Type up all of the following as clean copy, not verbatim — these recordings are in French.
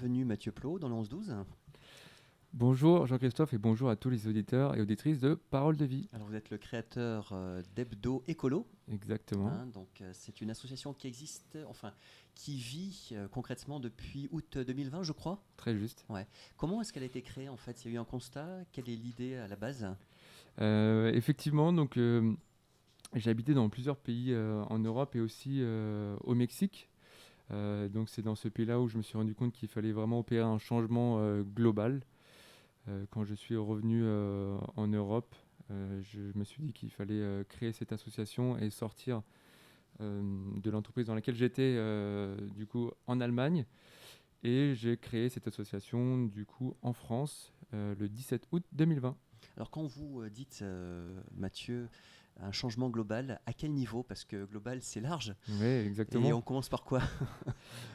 bienvenue Mathieu Plot dans le 11-12. Bonjour Jean-Christophe et bonjour à tous les auditeurs et auditrices de Parole de Vie. Alors vous êtes le créateur d'Hebdo Écolo, Exactement, hein, donc c'est une association qui existe, enfin qui vit concrètement depuis août 2020 je crois. très juste. Ouais. Comment est-ce qu'elle a été créée en fait? Il y a eu un constat, quelle est l'idée à la base? Effectivement, donc j'ai habité dans plusieurs pays en Europe et aussi au Mexique. Donc c'est dans ce pays-là où je me suis rendu compte qu'il fallait vraiment opérer un changement global. Quand je suis revenu en Europe, je me suis dit qu'il fallait créer cette association et sortir de l'entreprise dans laquelle j'étais du coup en Allemagne. Et j'ai créé cette association du coup en France le 17 août 2020. Alors quand vous dites Mathieu, un changement global, à quel niveau? Parce que global c'est large. Oui, Et exactement. on commence par quoi?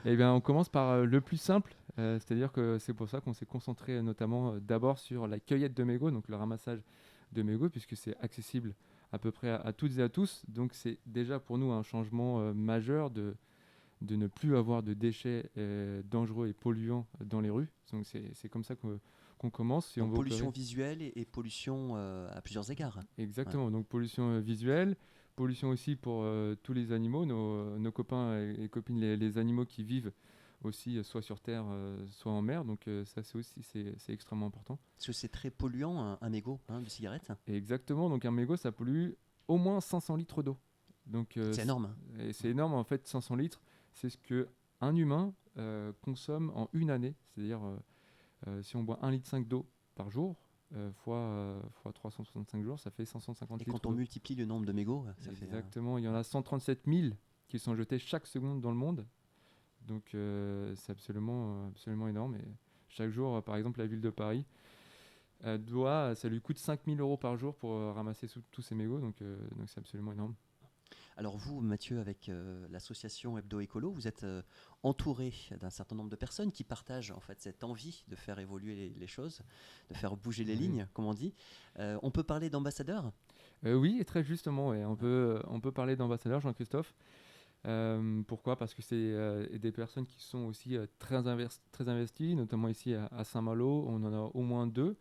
Eh bien, on commence par le plus simple, c'est-à-dire que c'est pour ça qu'on s'est concentré notamment d'abord sur la cueillette de mégots, donc le ramassage de mégots, puisque c'est accessible à peu près à toutes et à tous. Donc c'est déjà pour nous un changement majeur de ne plus avoir de déchets dangereux et polluants dans les rues. Donc c'est comme ça qu'on commence. Si on Donc veut pollution opérer. visuelle et pollution à plusieurs égards. Ouais. Exactement, donc pollution visuelle, pollution aussi pour tous les animaux, nos copains et copines, les animaux qui vivent aussi soit sur terre, soit en mer. Donc ça c'est aussi c'est extrêmement important. Parce que c'est très polluant un mégot de cigarette. Et exactement, donc un mégot ça pollue au moins 500 litres d'eau. Donc C'est énorme. et c'est énorme en fait, 500 litres, c'est ce que un humain consomme en une année. C'est-à-dire si on boit 1,5 litre d'eau par jour, fois 365 jours, ça fait 550 Et litres quand on d'eau. multiplie le nombre de mégots, ça fait. Exactement, il y en a 137 000 qui sont jetés chaque seconde dans le monde. Donc c'est absolument énorme. Et chaque jour, par exemple, la ville de Paris ça lui coûte 5 000 € par jour pour ramasser tous ces mégots. Donc c'est absolument énorme. Alors vous, Mathieu, avec l'association Hebdo Écolo, vous êtes entouré d'un certain nombre de personnes qui partagent en fait cette envie de faire évoluer les choses, de faire bouger les Oui. lignes, comme on dit. On peut parler d'ambassadeurs? Oui, et très justement, ouais, on peut parler d'ambassadeur Jean-Christophe. Pourquoi? Parce que c'est des personnes qui sont aussi très investies, notamment ici à Saint-Malo, on en a au moins deux.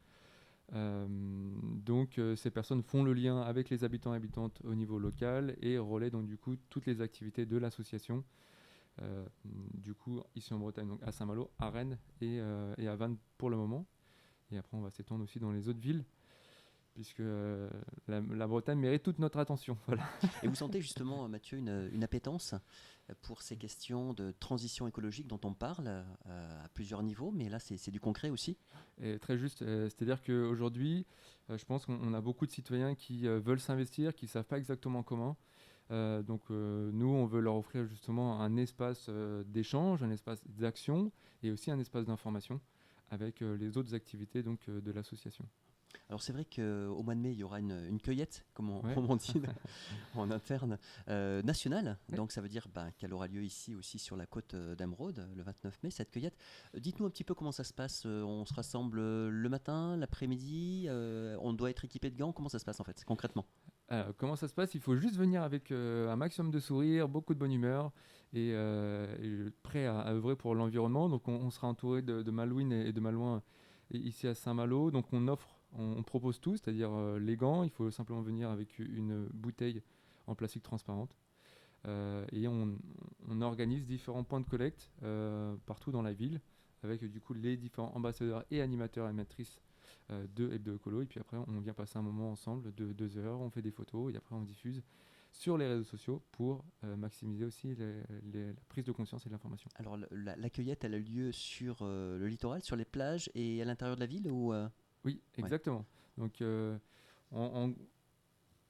Donc ces personnes font le lien avec les habitants et habitantes au niveau local et relaient donc du coup toutes les activités de l'association. Du coup ici en Bretagne, donc à Saint-Malo, à Rennes et à Vannes pour le moment. Et après on va s'étendre aussi dans les autres villes puisque la Bretagne mérite toute notre attention. Voilà. Et vous sentez justement, Mathieu, une appétence pour ces questions de transition écologique dont on parle à plusieurs niveaux, mais là c'est du concret aussi. Et très juste, c'est-à-dire qu'aujourd'hui, je pense qu'on a beaucoup de citoyens qui veulent s'investir, qui ne savent pas exactement comment. Nous, on veut leur offrir justement un espace d'échange, un espace d'action et aussi un espace d'information avec les autres activités de l'association. Alors c'est vrai qu'au mois de mai, il y aura une cueillette, comme on, Ouais. comme on dit en interne, nationale. Ouais. Donc ça veut dire qu'elle aura lieu ici aussi sur la côte d'Emeraude, le 29 mai, cette cueillette. Dites-nous un petit peu comment ça se passe. On se rassemble le matin, l'après-midi, on doit être équipé de gants. Comment ça se passe en fait, concrètement? Alors, comment ça se passe? Il faut juste venir avec un maximum de sourire, beaucoup de bonne humeur et prêt à œuvrer pour l'environnement. Donc on sera entouré de Malouines et de Malouins ici à Saint-Malo. Donc on propose tout, c'est-à-dire les gants. Il faut simplement venir avec une bouteille en plastique transparente. Et on organise différents points de collecte partout dans la ville avec du coup les différents ambassadeurs et animateurs et animatrices de Hebdo Écolo. Et puis après, on vient passer un moment ensemble de 2 heures, on fait des photos et après on diffuse sur les réseaux sociaux pour maximiser aussi la prise de conscience et l'information. Alors la cueillette, elle a lieu sur le littoral, sur les plages et à l'intérieur de la ville ou Oui, ouais. exactement. Donc en,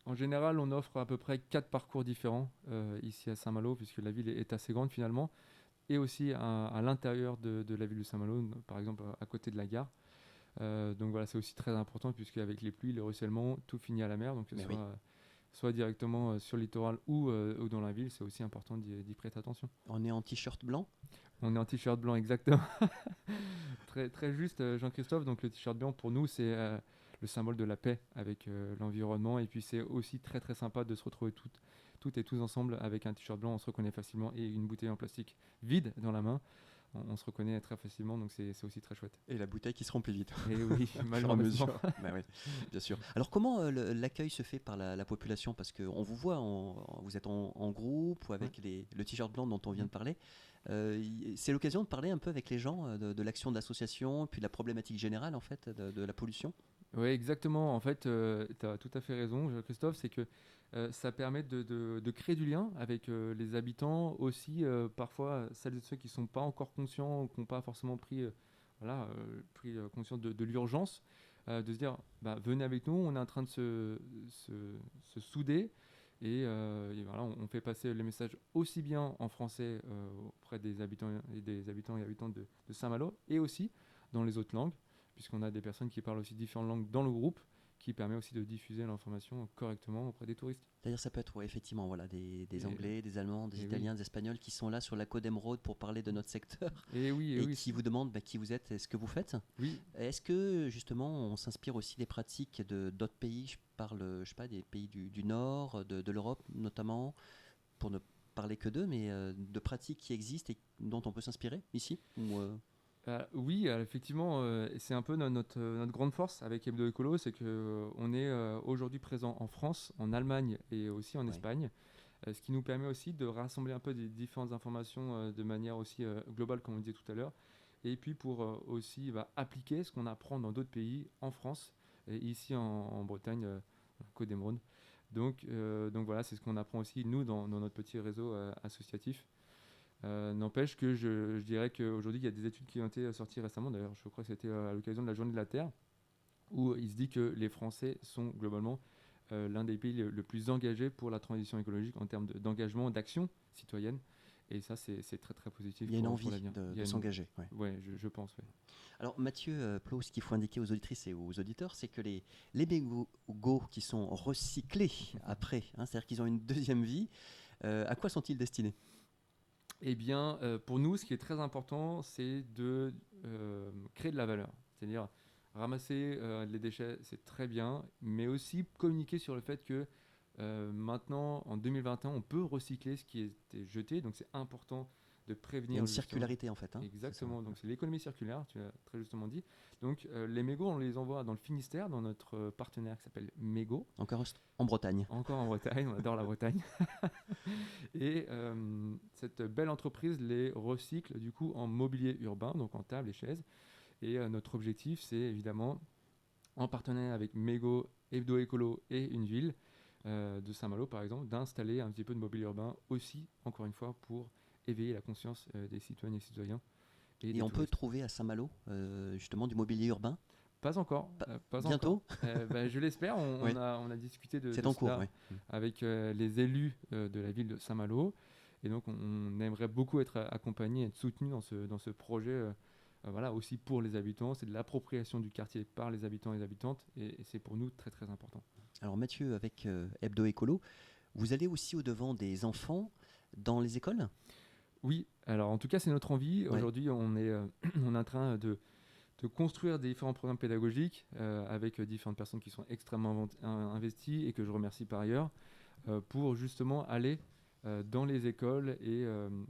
en général, on offre à peu près 4 parcours différents ici à Saint-Malo, puisque la ville est assez grande finalement, et aussi à l'intérieur de la ville de Saint-Malo, par exemple à côté de la gare. Donc voilà, c'est aussi très important, puisque avec les pluies, le ruissellement, tout finit à la mer, donc Mais oui. soit directement sur le littoral ou dans la ville, c'est aussi important d'y prêter attention. On est en t-shirt blanc. On est en t-shirt blanc, exactement. Très, très juste, Jean-Christophe. Donc le t-shirt blanc, pour nous, c'est le symbole de la paix avec l'environnement. Et puis c'est aussi très très sympa de se retrouver toutes et tous ensemble avec un t-shirt blanc. On se reconnaît facilement et une bouteille en plastique vide dans la main. on se reconnaît très facilement, donc c'est aussi très chouette. Et la bouteille qui se remplit vite. Et oui, Au fur et à malheureusement. mesure. Bah oui, bien sûr. Alors comment l'accueil se fait par la population? Parce qu'on vous voit, vous êtes en groupe ou avec le t-shirt blanc dont on vient de parler. C'est l'occasion de parler un peu avec les gens de l'action de l'association, puis de la problématique générale en fait de la pollution. Oui, exactement. En fait, tu as tout à fait raison, Christophe, c'est que ça permet de créer du lien avec les habitants, aussi parfois celles et ceux qui ne sont pas encore conscients ou qui n'ont pas forcément pris conscience de l'urgence, de se dire bah, venez avec nous, on est en train de se souder. Et voilà, on fait passer les messages aussi bien en français auprès des habitants et habitantes de Saint-Malo, et aussi dans les autres langues, puisqu'on a des personnes qui parlent aussi différentes langues dans le groupe, qui permet aussi de diffuser l'information correctement auprès des touristes. C'est-à-dire ça peut être effectivement des Anglais, des Allemands, des et Italiens, des Espagnols qui sont là sur la Côte d'Emeraude pour parler de notre secteur et oui, qui vous demandent qui vous êtes et ce que vous faites. oui. Est-ce que justement on s'inspire aussi des pratiques de d'autres pays? Je parle, je sais pas, des pays du Nord, de l'Europe notamment, pour ne parler que d'eux, mais de pratiques qui existent et dont on peut s'inspirer ici ou, Oui, effectivement, c'est un peu notre grande force avec Hebdo Écolo, c'est qu'on est aujourd'hui présent en France, en Allemagne et aussi en Espagne, ce qui nous permet aussi de rassembler un peu des différentes informations de manière aussi globale, comme on disait tout à l'heure, et puis pour aussi appliquer ce qu'on apprend dans d'autres pays, en France, et ici en Bretagne, Côte d'Emeraude. Donc voilà, c'est ce qu'on apprend aussi, nous, dans notre petit réseau associatif. N'empêche que je dirais qu'aujourd'hui, il y a des études qui ont été sorties récemment, d'ailleurs, je crois que c'était à l'occasion de la Journée de la Terre, où il se dit que les Français sont globalement l'un des pays le plus engagés pour la transition écologique en termes d'engagement, d'action citoyenne. Et ça, c'est très très positif. il y a une pour envie l'avenir. de s'engager. Ouais, je pense. Ouais. Alors Mathieu Plot, ce qu'il faut indiquer aux auditrices et aux auditeurs, c'est que les mégots qui sont recyclés après, c'est-à-dire qu'ils ont une deuxième vie, à quoi sont-ils destinés? Eh bien, pour nous, ce qui est très important, c'est de créer de la valeur. C'est-à-dire ramasser les déchets, c'est très bien, mais aussi communiquer sur le fait que maintenant, en 2021, on peut recycler ce qui était jeté. Donc, c'est important de prévenir. Il y a une justement. circularité en fait. Exactement, donc c'est l'économie circulaire, tu as très justement dit. Donc, les mégots, on les envoie dans le Finistère, dans notre partenaire qui s'appelle Mégo. Encore en Bretagne. Encore en Bretagne, on adore la Bretagne. Et cette belle entreprise les recycle du coup en mobilier urbain, donc en tables et chaises. Et notre objectif, c'est évidemment, en partenariat avec Mégo, Hebdo Écolo et une ville de Saint-Malo par exemple, d'installer un petit peu de mobilier urbain aussi, encore une fois, pour éveiller la conscience des citoyennes et citoyens. Et on peut trouver à Saint-Malo justement du mobilier urbain? Pas encore. Pas bientôt encore. Je l'espère. On a discuté de en cours, cela avec les élus de la ville de Saint-Malo. Et donc, on aimerait beaucoup être accompagné et être soutenu dans ce projet. Voilà, aussi pour les habitants. C'est de l'appropriation du quartier par les habitants et les habitantes. Et c'est pour nous très, très important. Alors Mathieu, avec Hebdo Écolo, vous allez aussi au-devant des enfants dans les écoles? Oui, alors en tout cas, c'est notre envie. Aujourd'hui, on est en train de construire des différents programmes pédagogiques avec différentes personnes qui sont extrêmement investies et que je remercie par ailleurs pour justement aller dans les écoles et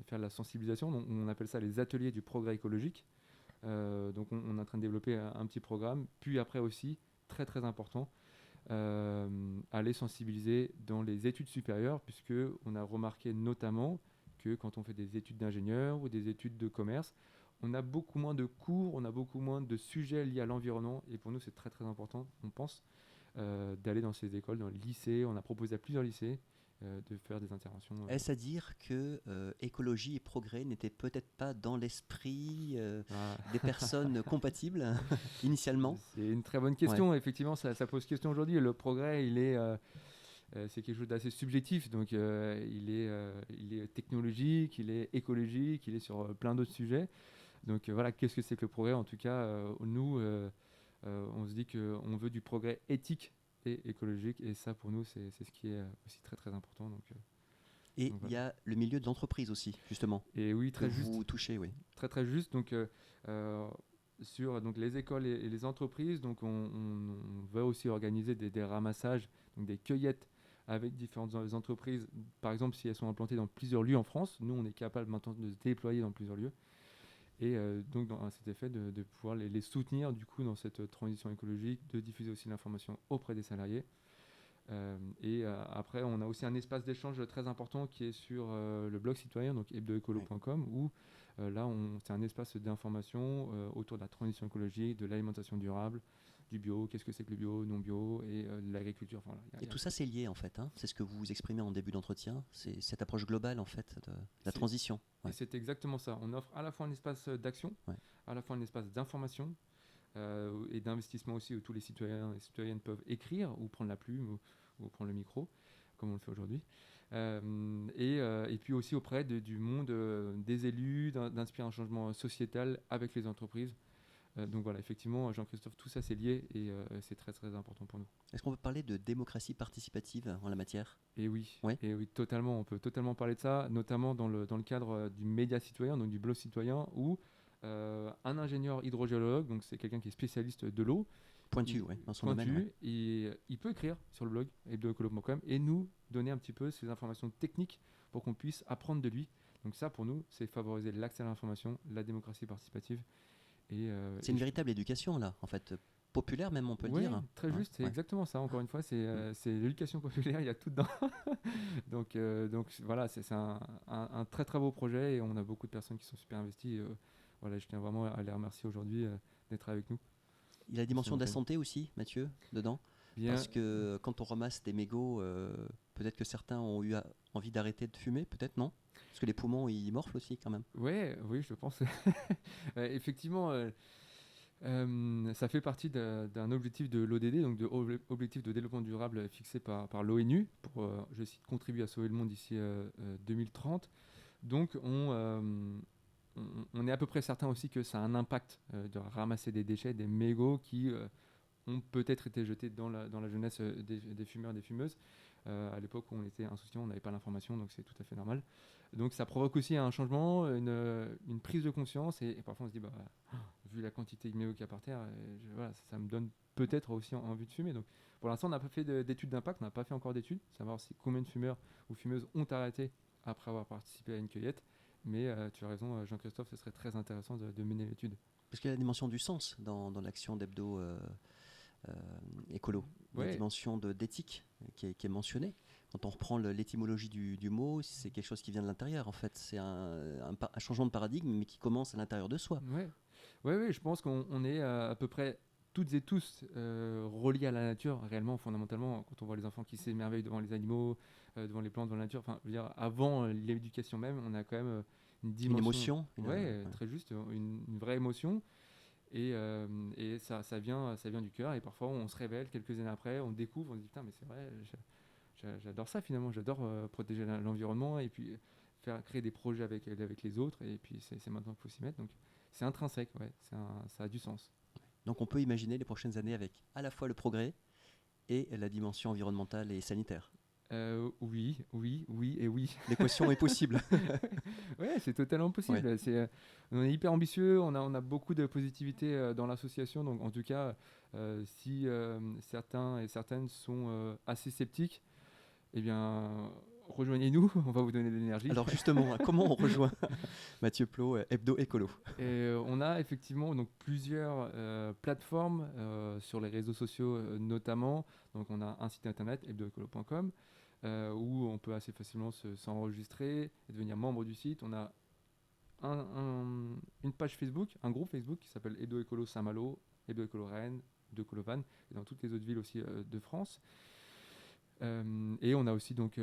faire de la sensibilisation. Donc, on appelle ça les ateliers du progrès écologique. Donc on est en train de développer un petit programme. Puis après aussi, très très important, aller sensibiliser dans les études supérieures, puisque on a remarqué notamment que quand on fait des études d'ingénieur ou des études de commerce, on a beaucoup moins de cours, on a beaucoup moins de sujets liés à l'environnement. Et pour nous, c'est très très important, on pense, d'aller dans ces écoles, dans les lycées. On a proposé à plusieurs lycées de faire des interventions. Est-ce à dire que écologie et progrès n'étaient peut-être pas dans l'esprit des personnes compatibles initialement? C'est une très bonne question. Effectivement, ça pose question aujourd'hui. Le progrès, c'est quelque chose d'assez subjectif. Donc, il est technologique, il est écologique, il est sur plein d'autres sujets. Donc voilà, qu'est-ce que c'est que le progrès? En tout cas, nous, on se dit qu'on veut du progrès éthique et écologique, et ça pour nous, c'est ce qui est aussi très très important. Et il y a le milieu de l'entreprise aussi, justement. Et oui, très juste. Vous touchez, oui. Très très juste. Donc sur les écoles et les entreprises, donc on va aussi organiser des ramassages, donc des cueillettes avec différentes entreprises. Par exemple, si elles sont implantées dans plusieurs lieux en France, nous on est capable maintenant de se déployer dans plusieurs lieux. Et donc à cet effet de pouvoir les soutenir du coup dans cette transition écologique, de diffuser aussi l'information auprès des salariés. Après, on a aussi un espace d'échange très important qui est sur le blog citoyen, donc hebdoecolo.com, où là, c'est un espace d'information autour de la transition écologique, de l'alimentation durable, du bio, qu'est-ce que c'est que le bio, non bio, et de l'agriculture. Voilà, Et tout ça, c'est lié en fait. Hein. C'est ce que vous exprimez en début d'entretien. C'est cette approche globale en fait de la transition. Et c'est exactement ça. On offre à la fois un espace d'action, à la fois un espace d'information et d'investissement aussi où tous les citoyens et citoyennes peuvent écrire ou prendre la plume ou prendre le micro, comme on le fait aujourd'hui. Et puis aussi auprès du monde des élus, d'inspirer un changement sociétal avec les entreprises. Donc voilà, effectivement, Jean-Christophe, tout ça c'est lié et c'est très très important pour nous. Est-ce qu'on peut parler de démocratie participative en la matière ? Et oui, totalement. On peut totalement parler de ça, notamment dans le cadre du média citoyen, donc du blog citoyen, où un ingénieur hydrogéologue, donc c'est quelqu'un qui est spécialiste de l'eau, pointu, dans son domaine. Et il peut écrire sur le blog hebdoecolo.com et nous donner un petit peu ces informations techniques pour qu'on puisse apprendre de lui. Donc ça, pour nous, c'est favoriser l'accès à l'information, la démocratie participative. C'est une véritable éducation, là, en fait, populaire même, on peut le dire. Très juste, c'est exactement ça. Encore une fois, c'est l'éducation populaire, il y a tout dedans. donc voilà, c'est un très très beau projet et on a beaucoup de personnes qui sont super investies. Voilà, je tiens vraiment à les remercier aujourd'hui d'être avec nous. Il y a la dimension de la santé aussi, Mathieu, dedans. Parce que quand on ramasse des mégots, peut-être que certains ont eu envie d'arrêter de fumer, peut-être non ? Parce que les poumons, ils morflent aussi quand même. Oui, je pense. Effectivement, ça fait partie d'un objectif de l'ODD, donc de objectif de développement durable fixé par l'ONU, pour, je cite, contribuer à sauver le monde d'ici 2030. Donc on est à peu près certain aussi que ça a un impact de ramasser des déchets, des mégots qui ont peut-être été jetés dans la jeunesse des fumeurs et des fumeuses. À l'époque où on était insouciant, on n'avait pas l'information, donc c'est tout à fait normal. Donc ça provoque aussi un changement, une prise de conscience, et parfois on se dit, vu la quantité de mégots qu'il y a par terre, ça me donne peut-être aussi envie de fumer. Donc pour l'instant, on n'a pas fait d'études d'impact, on n'a pas fait encore d'études, savoir combien de fumeurs ou fumeuses ont arrêté après avoir participé à une cueillette. Mais tu as raison, Jean-Christophe, ce serait très intéressant de mener l'étude. Parce qu'il y a la dimension du sens dans l'action d'Hebdo écolo. Il y a la dimension d'éthique qui est mentionnée. Quand on reprend l'étymologie du mot, c'est quelque chose qui vient de l'intérieur. En fait, c'est un changement de paradigme, mais qui commence à l'intérieur de soi. Oui, je pense qu'on est à peu près toutes et tous reliés à la nature, réellement, fondamentalement. Quand on voit les enfants qui s'émerveillent devant les animaux, devant les plantes, devant la nature, enfin, je veux dire, avant l'éducation même, on a quand même une dimension. Une émotion. Très juste, une vraie émotion. Et ça vient du cœur. Et parfois, on se révèle quelques années après, on découvre, on se dit putain, mais c'est vrai, j'adore ça finalement. J'adore protéger l'environnement et puis créer des projets avec les autres. Et puis, c'est maintenant qu'il faut s'y mettre. Donc, c'est intrinsèque, ça a du sens. Donc, on peut imaginer les prochaines années avec à la fois le progrès et la dimension environnementale et sanitaire. Oui et oui. L'équation est possible. Oui, c'est totalement possible. On est hyper ambitieux, on a beaucoup de positivité dans l'association. Donc en tout cas, si certains et certaines sont assez sceptiques, eh bien, rejoignez-nous, on va vous donner de l'énergie. Alors justement, comment on rejoint Mathieu Plot, Hebdo Écolo ? On a effectivement donc, plusieurs plateformes sur les réseaux sociaux notamment. Donc on a un site internet, hebdoecolo.com, où on peut assez facilement s'enregistrer et devenir membre du site. On a une page Facebook, un groupe Facebook qui s'appelle Hebdo Écolo Saint-Malo, Hebdo Écolo Rennes, Hebdo Écolo Vannes, et dans toutes les autres villes aussi de France. Et on a aussi donc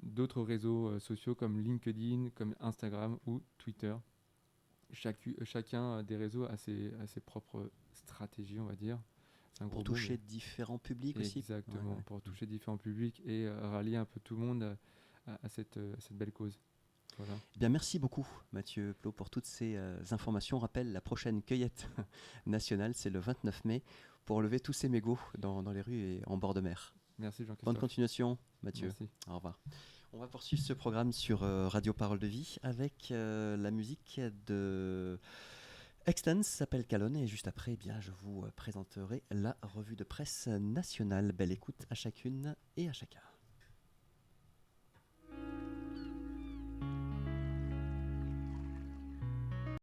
d'autres réseaux sociaux comme LinkedIn, comme Instagram ou Twitter. Chacun des réseaux a ses propres stratégies, on va dire. Pour toucher différents publics aussi. Exactement, pour toucher différents publics et rallier un peu tout le monde à cette belle cause. Voilà. Bien, merci beaucoup Mathieu Plot pour toutes ces informations. On rappelle, la prochaine cueillette nationale, c'est le 29 mai, pour enlever tous ces mégots dans les rues et en bord de mer. Merci Jean-Christophe. Bonne continuation Mathieu. Merci. Au revoir. On va poursuivre ce programme sur Radio Parole de Vie avec la musique de Extens, s'appelle Calonne, et juste après, je vous présenterai la revue de presse nationale. Belle écoute à chacune et à chacun.